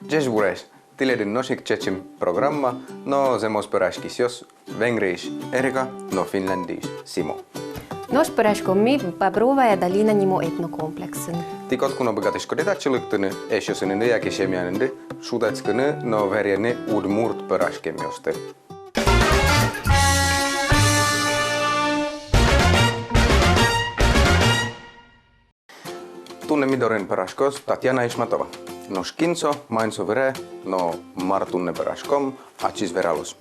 Dziś vures, tiledin nosik tšetšim programma, no semos pöräskis jos vengriis Erika, no finlandis Simo. Нож пирожком бобровая долина нему этнокомплексен. Tikot kun opegatishko detatsiluktyny, esjosinen ne jäkisemianende, sutetskene no verjenne udmurt pöräskemioste. Tunne midoren pöräskos Tatjana Ismatova. No skinso, mainso vere, no martunne pöräskom, atsis veralus.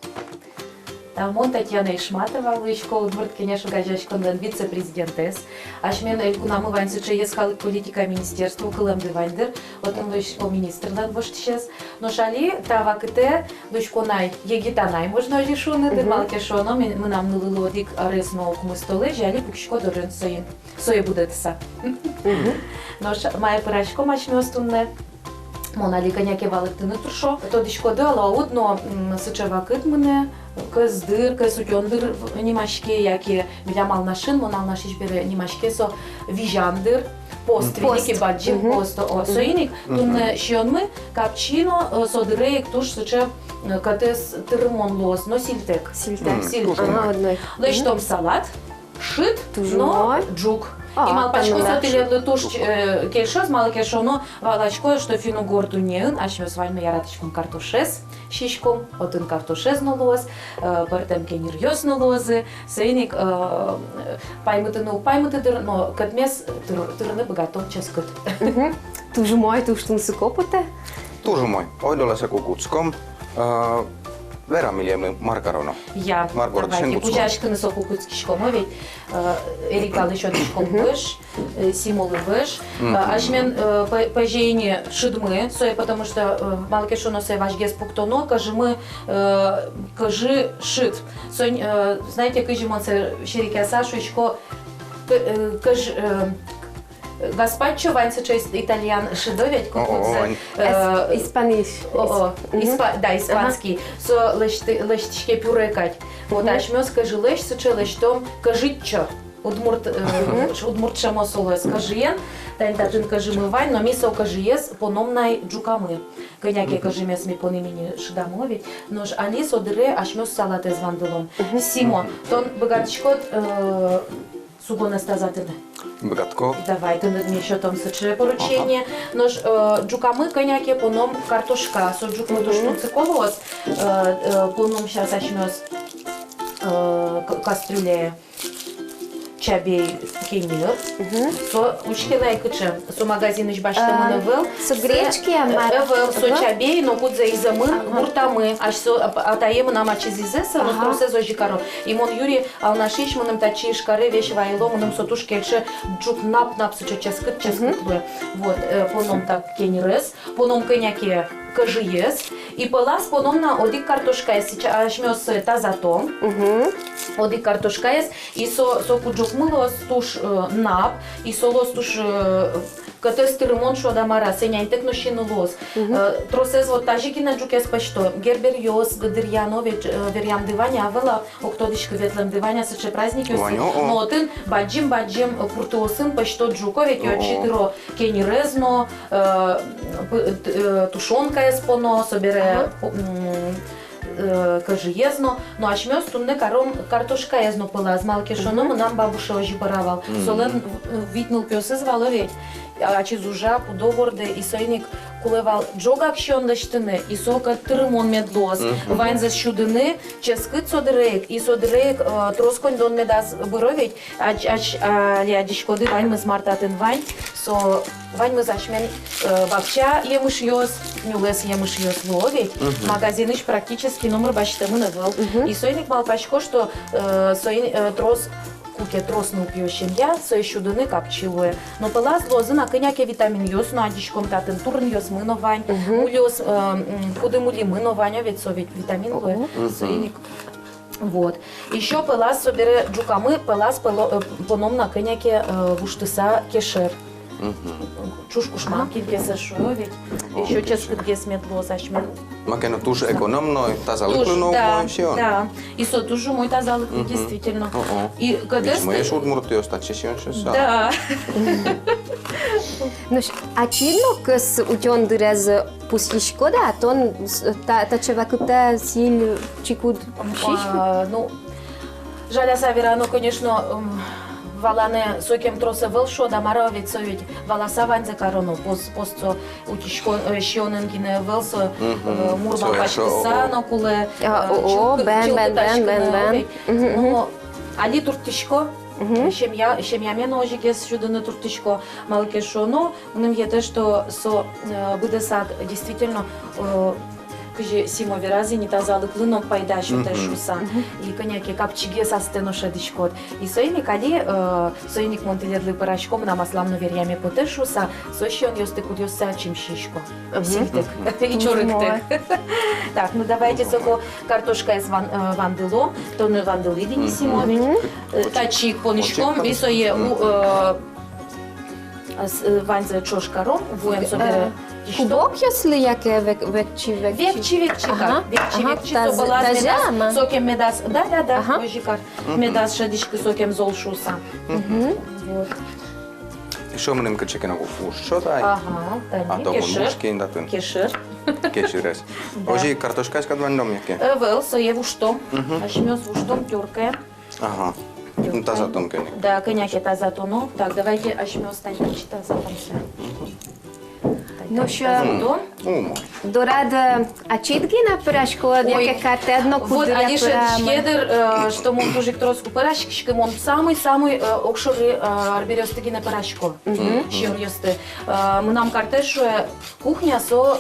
Мон Татьяна Ишматова, лычко удмурт, конечно, гажачкон вице-президентес. Ашмен элькунамы ваньсыче ескал политика министерства, кылымды вандер, отын лычко министрдан воштичес. Но шали тава кыте лычконай егитанай можно решуны, дыр малкешоно, мы нам нулылодик арысно окумы столы, жали пукшко дорын соин, сое будетса. Но моя пырачко мачмёстунне. Монали коняки валыктыны туршо. Тодичко дала одно сычева кытмыне, кыз дыр, кыз утёндыр немашке, яки билямал нашин, монал нашич бере немашке со вижандыр, пост, великий баджим пост соиник, тунне шионмы, капчино, содырейк туш сыче катес тырмон лоз, но сильтек. Сильтек. Лыштом салат, шит, но джук. И мал пачко сотыледлы туш кельшос, мало кельшоно, валачко, что фину горду неын, ашмё с вами яраточком картошес, щичком, отын картошес нулоз, пертем кенир йос нулозы, сейник паймытыдыр, но катмес тырны богатом ческут. Тужу мой, туш тунсы копоте? Tuusu moi, oidolla se kukutskom. Vera miljemmin Markarono. Я, давайте, кучашканы со кукутскишком, ведь Эрика лышотышком выш, Симолы выш. Ашмен пожейни шидмы, потому что малкешоно сой важгес пуктоно, кажи шид. Знаете, кажи монсе шерикя Сашечко, Гаспачо, ваньса честь итальян шидовять, кукутся. Испаниш. Да, испанский. Со лещичке пюрекать. Вот ашмёс кажи лещ, сыче лещтом кажитчо. Удмурт шамосоло скажиен, тайн кажи мы вань, но мисо кажиес пономнай джукамы. Коняки кажи мес ми по имени шидамовить, но ж али содыре ашмёс салат из вандылон. Симо, тон богатичкот сугона стазатыны. Богатко. Давай, ты над еще там сыче поручение. Но ж джукамы коняки поном картошка. Со джук мы душ циколос, поном сейчас ашмёс кастрюле чабей кенир. Со учкилай кыче, со магазин баштамыны выл. Со гречки выл, со чабей, но кудзе изамын, буртамы. Аж со атаемы нам ачизизеса, рострусе зожикаро. И мон Юрий алнашич мыным тачи шкары вещи вайло, мыным сотуш кельше джук нап сыче ческыт бы. Вот, поном так кенирес, поном коняки кажиес. И пылас поном на одик картошка есть, ашмёс тазато. Одик картошка есть, и со куджук мылос туш нап, и со лос туш катес тырмон шодамара, сеняйтек ношину лос. Тросез вот тажики на джуке спачто. Гербер йос, гадырьянович, верьям дываня, авела, октодичка ветлем дываня, сыче праздники. Но один баджим куртуосын пачто джуко, ведь йо читыро кенирезно, тушонка еспоно, собере кажиезно, но ашмёс тунне картошка езно пыла, з малкешоном нам бабуша ожи баравал. Солен витнул пёсы звало ведь, ачи зужа, пудогорде, и сойник кулевал джогак щондащтыны, и сока тырмон медлос, вайн за щудыны, ческыт содырейк, и содырейк тросконь дон медаз быровить, лядичкоды вайн мы смартатын вайн, со вань мы зашмен бабча емыш йос, нюлес емыш йос ловить, магазиныш практически номер баштамы навел, и сойник малпачко, что трос куке тросну пьющим я, со щудыны капчилуе. Но пылаз лозы на коняке витамин йос, но адичком татен турн йос мыновань, мульос куды мули мыновань, ведь со витамин луе, сойник. Вот. Еще пылаз собере джукамы, пылаз поном на коняке вуштыса кешер. Чушку шманки где сашуевить, еще чешку где сметло сашмен. Макено туш экономной, тазалыклы новой, все. Да, и со тушу мой тазалыклы действительно. И когда мы шудмурты остаточно сейчас. Да. Ну, а чинно кыс утёндырез пуслишко, да, тон та чевакута сил чикуд шишко. Ну, жаля савира, ну, конечно, валане сокем тросе велшо, да маравит совет валаса ванзе карону, посто утишко шионенгине велсо мурма пачкиса, но куле бен. Ну, али туртишко, Чем я мен ожиге щодо туртишко малке шоно, мнем є те, що со буде сад действительно каже симо вирази не та зали клинок пайда що те шуса і коняки капчиге са стено шедишкот і соїник алі соїник монтеледли парашком на масламно вір'ямі по те шуса со ще он йости кудьоса чим шишко сіктик і чориктик. Так, ну давайте соко картошка із ванделом, то не ванделидіні сімові, та чик понишком і соє ванзе чошкаром, воєм собере. Кубок, если яке векчи. Векчи, то была медас сокем медас. Да, ожикар. Медас шадички сокем золшуса. Вот. Що ми ним качекина що тай? Ага, А то мушки датун. Кешир. Кеширес. Ожи картошка із кадвандом яке? Вел, соє вуштом. Ашмёс вуштом тюркає. Ага. Ну та затон коняк. Да, коняк это затону. Так, давайте ашмёс станьте чита затонся. Ну що, дорада ачитки на пирашку, яке картедно Вот, кудуля они же пирама. щедр, что мон тоже троску парашки, он самый окшоры арберёстыги на парашку. Чем ёсты. Мы нам картешу кухня со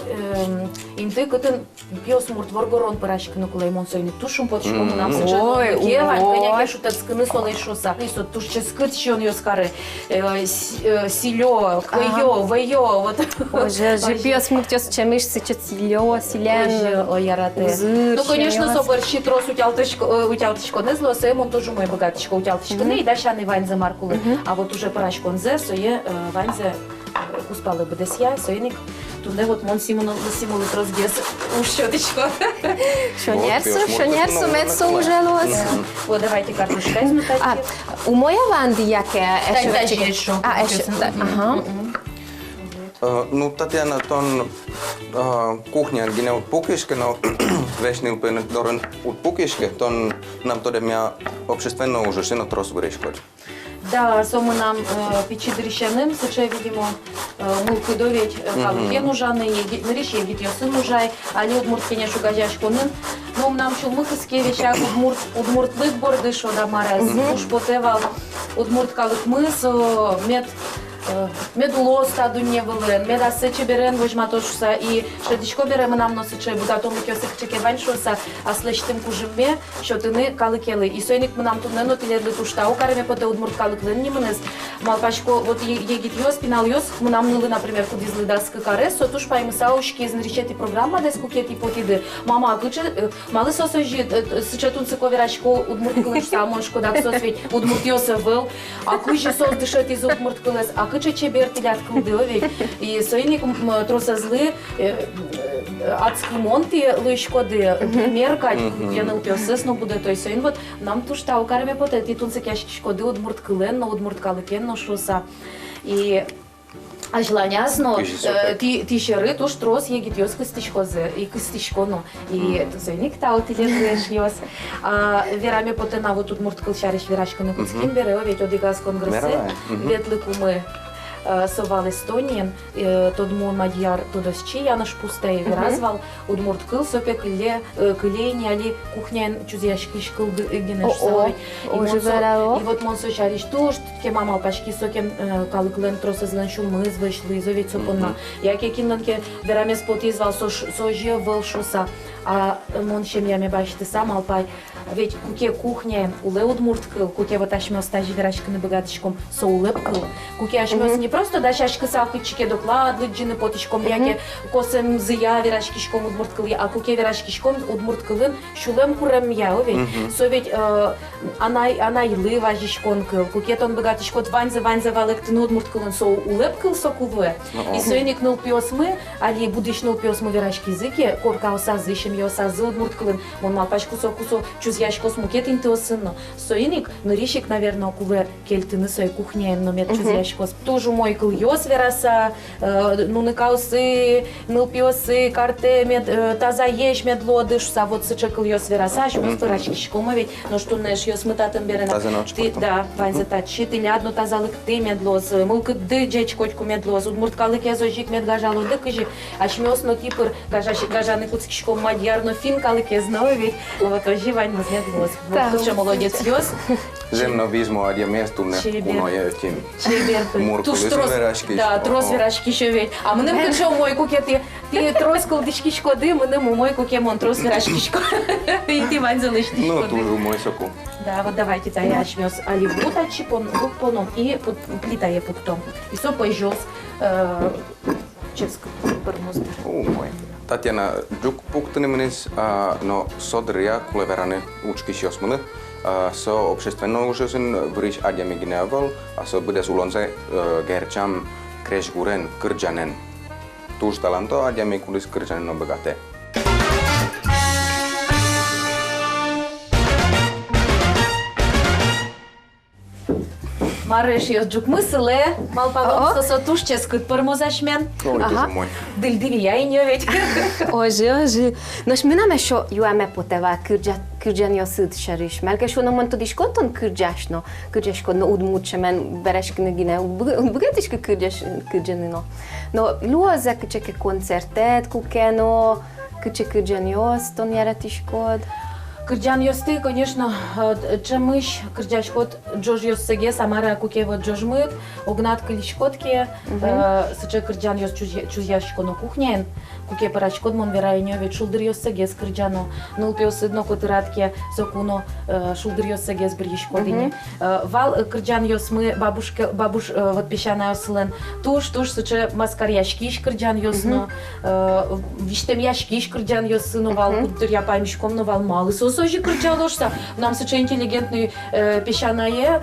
инты кытын пьёс муртворгорон парашки, ну коли мон сойник тушум потшком нам сыча. Ева, коняки шутат скыны солай шоса. Исо тушче скыт, что он ёскары. Силё, кыё, вэё, вот. Же пьёс муртёс чемиш сыча силё, силен. Ой, ярате. Ну, конечно, собор щитрос утялточко не зло, се мон тоже мой богаточко утялточко не, и дальше не вань за маркулы. А вот уже парашкон зе, соє вань за успали бы десья, соєник. Тунде вот мон симулы розгез у щеточко. Шонерсу, мецу ужелос. Вот, давайте картошка измотайте. У моя ванди яке Ешо. Ага. Ну, Татьяна, тон кухня гine ut pukiške, no vešnilpene doren ut pukiške, ton нам тодемя общественно уже сино трос вирішкот. Да, сомо нам печи дрещаним, сече, видимо, мулку доведь калупен ужаний, наріж є відйосин ужай, алі от мурт, конечно, газяшконин. Ну, нам чулмих іскевича, от мурт лик борди, що да мараз, уж потевал, от мурт калуп мис, медуло стаду не вилен, меда сече берен вожма тошуса, і шедичко беремо нам носиче, буда тому кьосик чеке ваншуса, а слещтим кужимме, що тини каликели. І сойник ми нам тут не нотиледли тушта, у кареме поте удмурт каликлен німенес, малпашко, вот єгіт йос, пінал йос, ми нам нили, наприклад, куди злидаски каресо, туш пайми саушки, знрічети програма, десь кукети потіди. Мама, куче, мали сосожі, сечетун циковірачко, удмурт килиш само, шкодак сосвіть, удмурт йосе вил, а куче сос дишети з удмурт килес, а куче чебір тілят килдові. І сойник троса зли, адські монти лишкоди, меркать, я не упіосес, но буде той сойн, вот нам туш та у кареме поте, ті тунцик я шкоди удмурт киленно, удмурт каликенно, шоса. І а желанясно, ти щери, туш трос є гітьос кистичкозе, і кистичконо, і зойник та отилєш йос. А вірами потена, вот тут мурт килчариш вірачко не куцькін бере, овіть одігаз конгреси, ветлику ми сова Естонien, тодму мадьяр тодосчи яныш пустей виразвал, удмурт кыл сопе кылейни али кухнян чузяшкиш кыл генеш савой. И вот мон сочариш туш, ке мама пачки сокем калыклен тросезлен шумыз вышли, зовет сопонна. Яке киннанке вераме спотизвал сожье волшуса, а мон щемяме бачите сам алпай. Ведь куке кухня уле удмурт кыл, куке вот ашмёс тажи верашканы богатышком со улеп кыл. Куке ашмёс не просто дашашкы салкычке доклады джины потычком, яке косем зыя верашкишком удмурт кыл, а куке верашкишком удмурт кылын шулем курем я, ведь. Со ведь она илы важишкон кыл, куке тон богатышкот ванзе валектыны удмурт кылын со улеп кыл со куве. И соеник ныл пёс мы, али будыш ныл пёс мы верашки языке, корка оса зышем я оса зы удмурт кылын, мон малпашку со кусо ящко смукет интеосынно. Соиник, но ришик, наверное, куве кельтины сой кухне, но мет чуз ящко. Тоже мой кыл йос вераса, ну ныкаусы, нылпиосы, карте мет таза еш мет лодыш, са вот сыче кыл йос вераса, шмёс пырачки шкомовить, но что неш йос мытатын берена. Таза ночь Ты, да, ванза тачи, ты лядно тазалык ты медлоз, мылкы ды джеч котку медлоз, удмурткалык язожик медгажало дыкыжи, а шмёс но кипр гажаны куцкишком мадьяр, но фин калык язною ведь, вот ожи вань медлоз. Вот лучше молодец йос. Zemno vizmoad ja mies tunne kunoja ötkin. Да, трос верашки ще ведь. А мене вкачав мой кукет, ти трос колдички шкоди, мене мой кукемон трос верашки шкоди. И ти вань залишти Ну, шкоди. тужу мой соку. Да, вот давайте, да, я шмёс оливу тачи поном и плита е пуктом. И со пойжос ческ пермуздер. Moi. Tatjana Džukpuktaniminis, no sodria kuleverani učkis josmune. So общественно ужасен врич адями гневал, а so bude sulonse gercham kreshguren kırjanen. Tuż talanto adjami kulis kırjanen no begate. Мареш йос джук мысле, малпадом со туш ческыт пермозашмен. Ой, Aha. tužu moj. Диль дивия и нёведь. Ozsi. Nos, mi nem eso juame poteva kürdzsen jo szűt is, mert és onnan mondtad is konton kürdzsásno, kürdzsáskodno udmúcsemen beresknögine, buget is kürdzsenino. No, luozek cseke koncertet, kukeno, kürdzsen joston jeretiskod. Кырджан ёсты, конечно, чемыш, кырджашкот джож ёссеге, самара куке вот джож мыт, огнат кылишкотке, сыче кырджан ёс чузяшко на кухне, куке парачкот мон верайнё ведь шулдыр ёссеге с кырджано, нул пёсыдно котыратке сокуно шулдыр ёссеге с бришкодине. Вал кырджан ёс мы бабуш вот песчаная ёслен, туш сыче маскар яшкиш кырджан ёсно, виштем яшкиш кырджан ёсыно вал кутыр я памишком но вал малы сожи кричалошса. Нам сыче интеллигентный песчаная,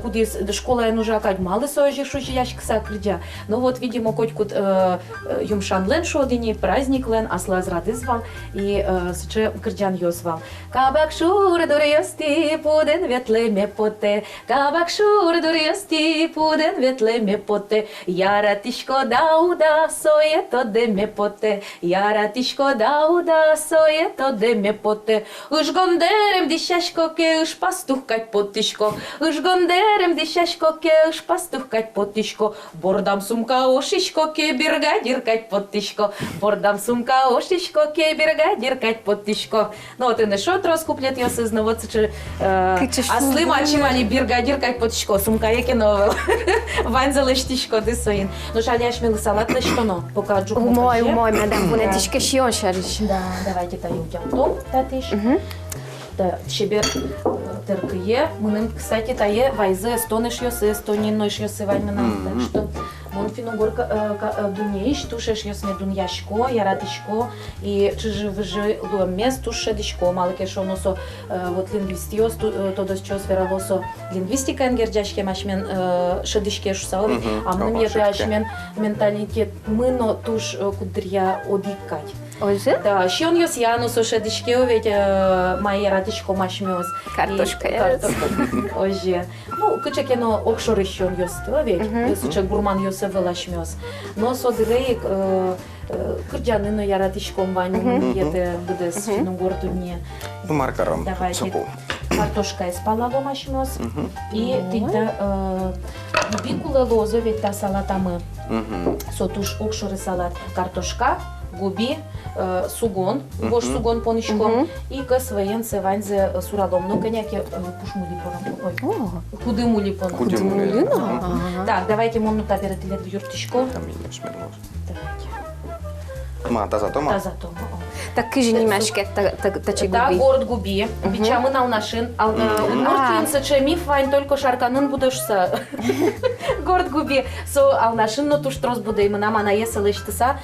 куди школа я нужа кать малы сожи шучи яшкса крича. Ну вот видимо коть кут юмшан лен шодини праздник лен аслаз радызвал и сыче кричан ёзвал. Кабак шур дурьёсти пуден ветлеме поте, кабак шур дурьёсти пуден ветлеме поте, яратишко дауда соето деме поте, яратишко дауда соето деме поте. Уж гондерем дишашко ке уж пастухкать потишко, уж гондерем дишашко ке уж пастухкать потишко, бордам сумка ошишко ке биргадиркать потишко, бордам сумка ошишко ке биргадиркать потишко. Ну вот и не шо трос куплет я сознавать, че асли мачи мали биргадиркать потишко, сумка яке новел. Вань залештишко дисоин. Ну шаляш мил салат лештоно, пока джук. Умой, медем понетишке шионшариш. Да, давайте таю дям татиш. Да, шебер теркие. Мы, кстати, тае вайзе эстонеш йосы, эстонинойш йосы вайменам. Так что мон финогор дунеиш, тушеш йосме дуньяшко, яратишко, и чижи выжи луэмес тушедишко. Малыке шоносо вот лингвистиос, тодос чос вералосо лингвистика энгерджашке машмен шедишке шусаови, а мы мне ашмен менталитет мыно туш кудря одикать. Озsi? Да, ще он йос Янус ошедишке, ведь мои радишко машмёс. Картошка Оже. Ну, кычекено окшор еще он йос, ведь, сыче гурман йосе велашмёс. Но содырейк кырджаныно яратишком вань, ете будес финогорду не. Ну, маркаром Давайте. Картошка из палаво машмёс. И тита бикуле лозо, ведь та салата мы. Сотуш окшоры салат. Картошка, губи, сугон, бош сугон понишком, и кас военце ванзе суралом. Ну, коняки пушмули поном. Ой, кудымули поном. Кудимули. Так, давайте монута перед лет юртишко. Там и не смелось. Давайте. Ма, таза тома. Таза тома. Так кижні мешке та чи Да, губи. город губи. Бичамы на нашин. Удмуртин сыче миф вань только шарканын будешса. Горд губи. Ал нашин но туш трос буде имена мана есели штиса.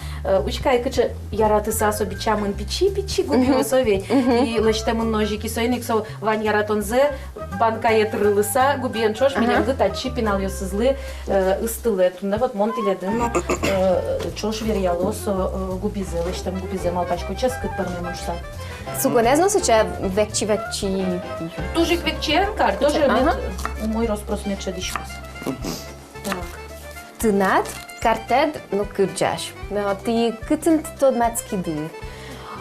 Учкай кычы яратыса со бичамын пичи губи осовей. И лештемын ножики сойник со вань яратонзе банка етырылыса губиен чош меня вытачи пинал ее сызлы ыстылы. Тунда вот монтиледын чош верияло со губизе. Лештем губизе малпачку час кыт пармемушса. Сугонезно се че векчи. Тоже квекченкар, тоже мой розпрос мече дишкус. Так. Тынат, картед, но кырджаш. Ти кытын тодмацки ды.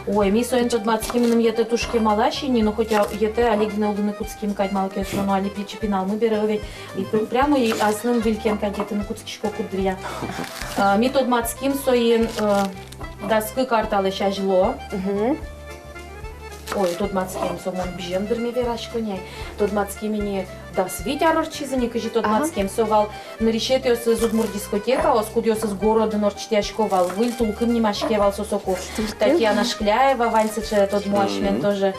Ой, ми соен тот мацким ете тушки малашини, но хотя ете алигне удыны куцким кать малке шоно али пичи пинал мы беревить и прямо и аслым вилкен кать ете на куцкишко кудрия. Ми тот мацким соен даскы карталы шажло. Ой, тот мацким сомон бжемдер ми верашко ней. Тот мацким не дас витя рорчизани, кажи тот мацким совал на решете с зудмур дискотека, оскудиос с города норчтяшковал, выль тулкым не машкевал сосоку. Татьяна Шкляева, Ваньцече, тот муашмен тоже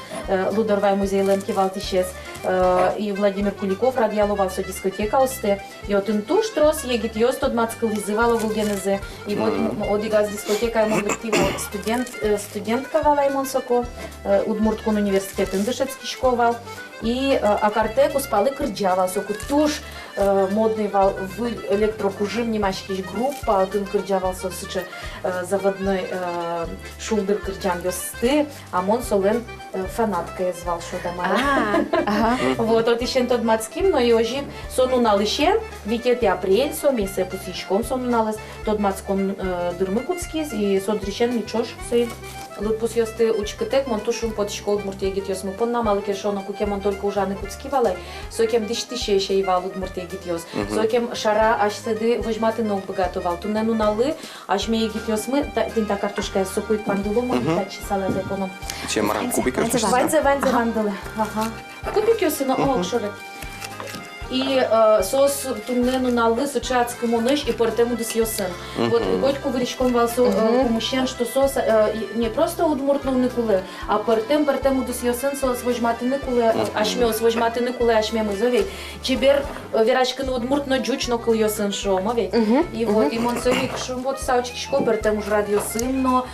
Лудорвай музей лемкивал тишес. И Владимир Куликов радиаловал со дискотека осте. И от интуш трос егит йос тот мацкал вызывала в генезе. И вот одигаз дискотека ему вертивал студентка вала имон соко, Удмурткон университет индышецкий шковал. И акартеку спали кырджава, соку туш модный вал в электрокужим немашкиш группа, один кырджавал сосыче заводной шулдер кырджан йосты, а мон солен фанатка я звал, что дома. Вот, от ищен тот мацким, но и ожи сону налышен, викет и апрель, со месяц пусичком сону налаз, тот мацком дырмы куцкиз, и содрищен мичош соин. Лутпус йосты учкатек, мон тушум под школ муртегит йос мупон намалке шоно кукем он только ужаны куцки валай, сокем диштише еще и вал муртегит йос, сокем шара аж седы вожматы ног богатовал, тунену налы, аж ме егит йос мы, тинта картошка сокует пандулу, мон тачи салат эконом. Чем кубик йос? Ванзе вандалы, ага. Кубик йосы на окшоре. И сос тунену налы сочацкому нож и портему дес йосен. Вот готьку горячком валсу помощен, что сос не просто удмуртнув никуле, а портему дес йосен сос вожмати никуле, ашмёс вожмати никуле ашме мызовей. Чебер верачкину удмуртно джучно кул йосен шомовей. И вот и монсовик шум вот саучки шко портему ж радио сынно,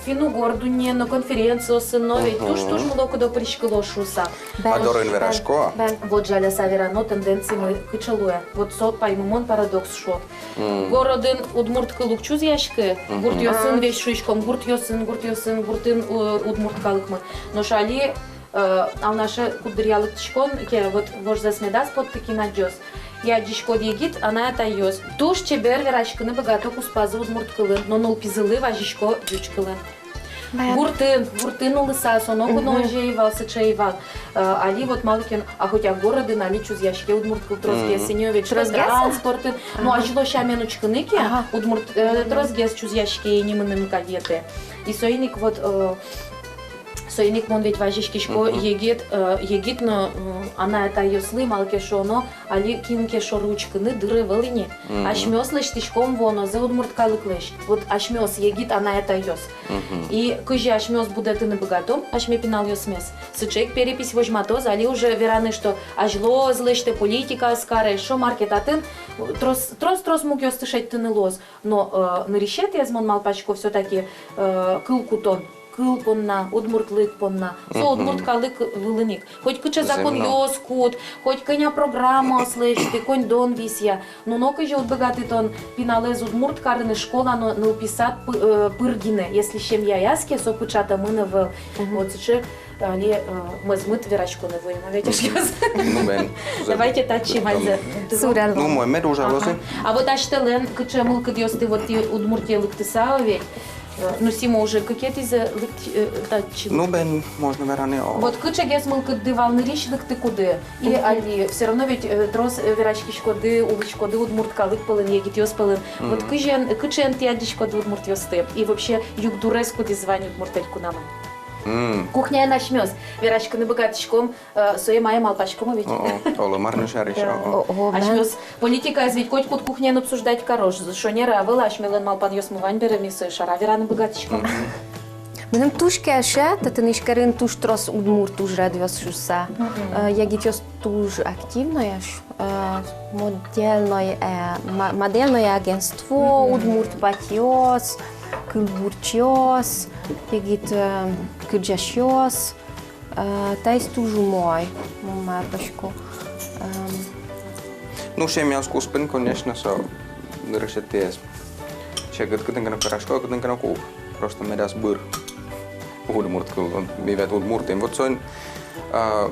фину горду не на конференцию сыновей. Туш мулоку до пришкило шуса. Адорин верашко. Вот жаля саверано тенденции мы кычалуя. Вот со паймумон парадокс шот. Городын удмуртка лукчуз яшки, гурт йосын весь шишком, гурт йосын, гуртын удмурткалыкмы. Но шали ал наше кудрялык тишкон, ке вот вож засмедас под таки наджос. Я дишко дегит, она это йос. Туш чебер верашкины богато куспазы удмурткалы, но нол пизылы важишко дючкалы. Гуртын улыса, соноку ножеевал, сычеевал. Али вот малкин, а хотя городы наличу з яшке удмурткал трозгес, сеньович, транспорты. Ну а жило щаменочка ныки, удмурт трозгес чуз яшке не мыным кадеты. И соиник вот соиник мон ведь важишкишко егит, но она это йослы малке шоно, али кинке шо ручканы дыры вылыни. Ашмёс лыш тишком воно за удмурткалык лыш. Вот ашмёс егит, она это йос. И кыжи ашмёс будет не богатом, ашме пинал йосмес. Сычек перепись вожматоз, али уже вераны, что ажло злыште политика скаре, шо маркетатын, трос муг йостышать тыны лоз. Но на решет язмон малпачко все-таки кылкутон. Кыл понна, удмуртлык понна, со удмурткалык вылыник. Хоть кыча закон йоскут, хоть коня программа слышите, конь дон висья. Но нока же богатый тон пиналез удмурткарны школа, но уписат пыргине. Если чем я яске, со пычата мына в вот че али мазмыт верачку не воема. Давайте тачи вальзе. Ну мой медужа лози. А вот аштелен кыча мыл кыдёсты вот удмуртие лыктысаове. Ну, Симо уже какие-то из Ну, бен, можно вераны. Вот кыча гесмыл кыдывал нырищ лыкты куды. И али все равно ведь трос верачки шкоды, улычкоды, удмурткалык пылын, егит ёс пылын. Вот кыча антиадишкоды удмурт ёсты. И вообще юг дуреску дизвань удмуртельку нама. Кухня нашмёс. Верачка на богатичком, своей моей малпачком ведь. Ола марнышариш. Ашмёс. Политика из ведь хоть кут кухня обсуждать хорош. Что не равила, ашмелен малпан ёс мывань беремисы, шара вераны богатичком. Менем тушкеше, тата нишкерин туш трос удмур туш радиос шуса. Ягитиос туш активно яш. Модельное агентство удмурт патиос, кылбурчиос, ягит кырджашиос. Та есть тужу мой, мапочку. Ну, чем я скуспен, конечно, со решетес. Чекат kuitenkin peräsko kuitenkin kuup. Просто медас быр. Udmurtkylun, vivet udmurtin. Vot soin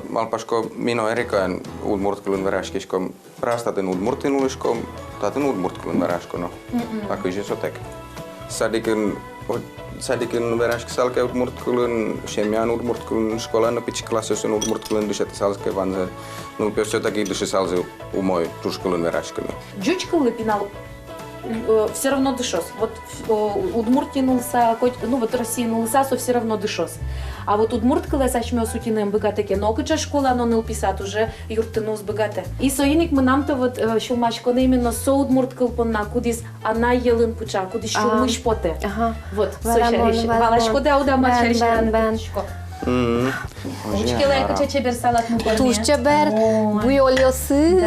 malpasko mino erikain udmurtkylun veräskisko rastaten udmurtin ulisko, taten udmurtkylun veräsko no. Takysi sotek. Sadikin veräski salke udmurtkylun, chemian udmurtkylun skolan no pitsi klassosen udmurtkylun dyset salke van se. No jos jotakin dyset salse umoi tuskylun veräski no. Джучкалы пинал все равно дышос. Вот удмуртин улса, ну вот Россия улсасо все равно дышос. А вот удмурткале сачмё сутинем богатеке, но кыча школа но ныл писат уже юртынус богате. И соиник мы нам-то вот шулмачко именно со удмурткал понна кудис она елын пуча, кудис шулмыш поте. Вот, сочариш. Валашко да уда мачариш. Учкеле кыча чебер салат мы Туш чебер, буйолиосы.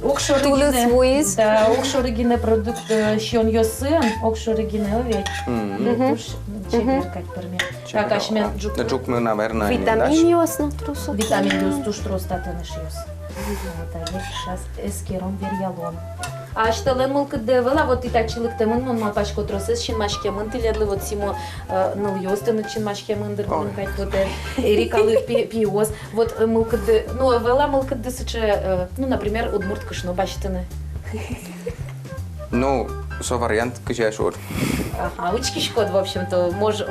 Окшоригине продукт шион йосын, окшоригине овеч. Туш чеберкать перме. Так ашмен джук. Джук мы, наверное, Витаминиос на трусо. Витамин туш тростатыныш йос. Вот, а сейчас эскером верьялон. А что лемул кдевела, вот и так чилик темын мон мапашко тросес шинмашке мынтиледлы вот симо ныл йостын шинмашке мындыр мынкать вот эрикалы пиос. Вот мул кде, ну вела мул кде сыче, ну например, удмурткышно баштыны. Ну, со вариант кычашор. Ага, учкишкод, в общем-то, мож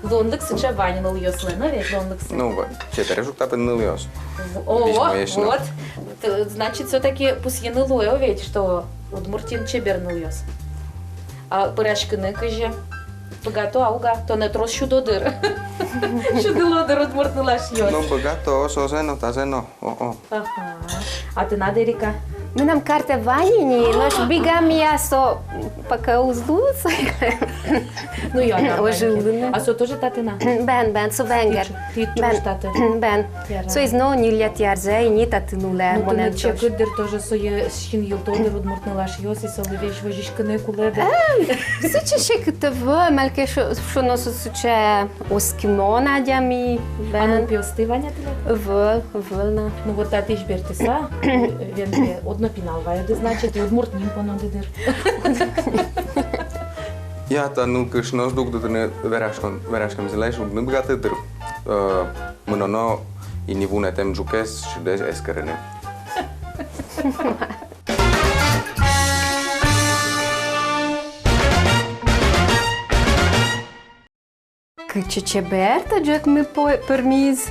лондык сыче вань ныл йослы, ну ведь лондыксы. Ну, четыре тапен ныл йос. О, вот. Значит, все-таки пусьены лоя, ведь что удмуртин чебернул йос. А пырашкыны кыже. Богато ауга, то не трос щудодыр. Щудылодыр удмуртнулаш йос. Ну, богато, созено, тазено. Ага. А ты надо, Эрика? Мы нам карта ванини, наш бигамия со пока уздуется. Ну я Оживлено. А со тоже татына? Ben, so venger. Ты тоже таты? Ben. So из но нилят ярзе, ни татынуле. Ну, ты чекыдыр тоже сое щин йылтодыр удмуртнулаш йос, и солы вещь вожишкыны куледы. Суче шекыты в, мальке шо носу суче оскимо надями. А ну пиосты ваня ты? Вълна. Ну вот тати жбертиса, венке, одно пинал ваяды, значит, и удмуртним понадыдыр. Ja, dan nu kus nos duk dat ne verashkam zelais ug nubga teder. Menono ini vunetem jukes shdes eskerene. Câce ce berta, Jack mi permis.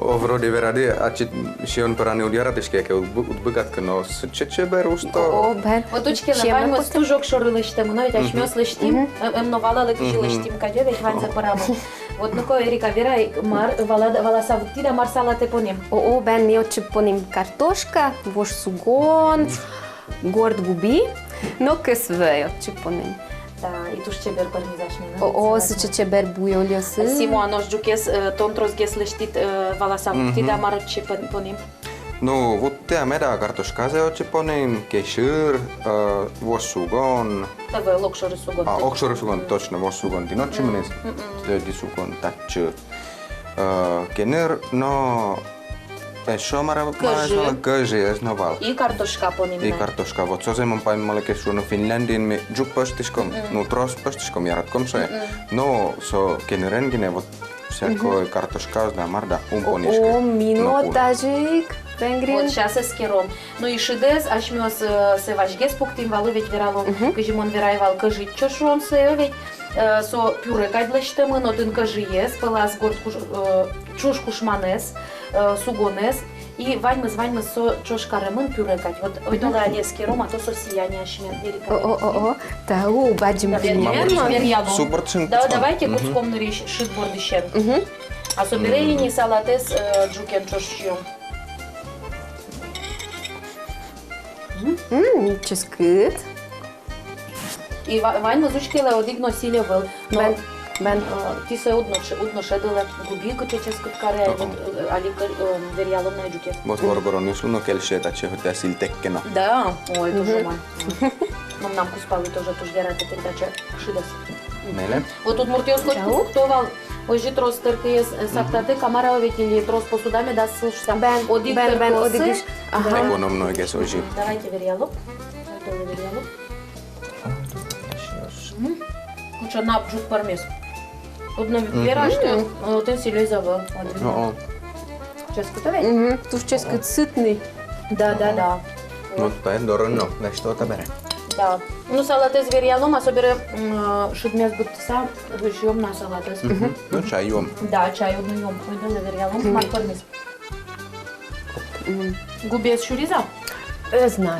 Vrodi veradi, acit și un perane udiara deșke că udbăgat că no ce berusto. Ben. Вот точки на вань мы стужок шорили штем, но ведь аж мёс лештим, новала лекши лештим кадё ведь вань за параму. Вот ну ко Эрика Вера мар вала савтида марсала те поним. Ben mi oče ponim kartoška, voš sugon, gord gubi, no kes vej oče ponim. Да, и туш чебер пармизаш не. Суче ce ber buiolioсы. Симо anoș jukes tontros ges leștit vala savtida mar ce ponim. No, vot te meda kartoška se oče ponim, kešir, vosugon. Da vă loc șori sugon. Okšorisugon, točno, vosugon dinočimnes. Disugon tač. Kener, no, Šo mara köži esnoval. I kartoška ponim. I kartoška. Vot so zemon pa imale kešu no Finlandin mi juk postiškom, no tros postiškom jaratkom so je. No, so kenerengine vot всяко картошка да марда умпонишка. О, минутажик. Вот сейчас эскером. Ну и шидес, аж мёс се важгес пуктим валу ведь верало, кажи мон верайвал, кажи чошон се ведь. Со пюре кадлештемы, но тын кажи ес, пелас горд чушку шманес, сугонес. И ваньмы со чошка ремын пюрекать. Вот ойдола эскером, а то со сияние шмен. О, тау, баджим примерно. Супер цин. Да, давайте куском нарищ шит бордищен. А со берейни салатес джукен чошьем. Ческыт. И вань мазучки леодигно силе был. Но Ben. Ти се одношедила губийка чеческът каре, али вериалом на еджуке. Voit vorgoron, jos luno kelsiä, että se hoitaa sillä tekkenä. Да, ой, тоже май. Нам куспали тоже верата передача шидас. Meille. Вот тут муртиоско товал, ожи трос търкия сактате, камара ветили трос посудами да слушам. Одик търкоси. Ekonom oikein se olisi. Давайте вериалом. Это вериалом. Куча напжут пармес. Одна вера, что ten силой завал. Joo. Ческата ве? Tu česky sytný. Да. Mutta en dorunno, läks tuota bere. Да. Ну, салатес вериалом, особенно шудмес бутса, выжжем на салатес. No chai juom. Да, чай одну пойдем вериалом, мар пармес. Губес шуриза? Özna.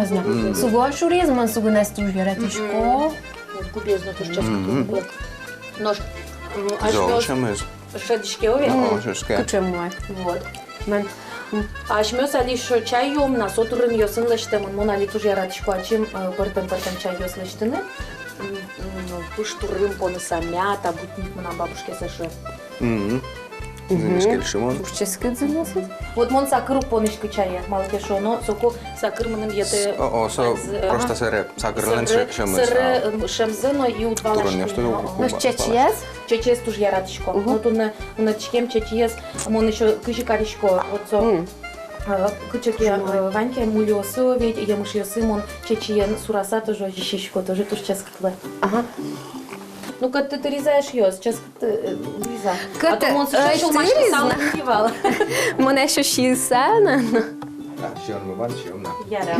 Özna. Sugo šurizman, sugo nestužgeretiško. Губес, ну, тоже ческата. Нож. Joo, myös. Шадишкеове? Joo, se skää. Kuče moj. Вот. Ben. Aș alиш чай йом на сотурын йосын лыштымын, мон али туж яратышко ачим пыртын чай йос лыштыны. Пуш турым понысы мята, бутник мына бабушке сашы. Niin kelsimon. Tu česky zinosit? Вот мон сакыру понышкы чая, малке шоно, соко сакыр мыным ете... Oo, se on prosta sere. Sakrinen şömös. Сыры шемзыно и утвалашки. Turun josta joku. No чечес? Чечес туж яратышко. Вот он на чекем чечес, мон еще кышикаришко. Вот со... Кычыке Ваньке мулиосы ведь, я мышьосы, мон чечиен сураса тоже жищишко, тоже туж ческатлы. Ага. Ну, когда ты резаешь ее, сейчас Лиза. А то он Ти сушил машину, сам різна? надевал. Мене що шісена. Se on vaan se on. Яра.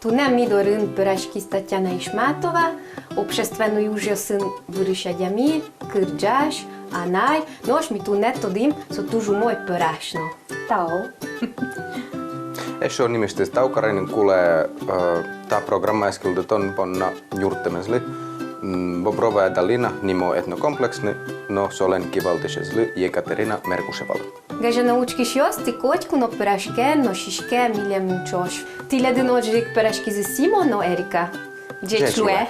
Tu nem mi dorând părășchi Tatiana Ișmatova, общественную уже сын вырышадями, кырджаш, анай, noș mi tu net todim, so tuju moj părășno. Tau. Esso on nimistä Taukarinen kuulee tää programma äskiltä ton ponna juurtemesli. Bobrova Dalina nimo etnokompleksni, no solen kivaltisesli Jekaterina Merkusevalla. Gaže naučki šios, ti kočku no părășke, no šiške, miljem čoš. Ti ledin ođrik părășki zi Simo, no Erika. Džečlue.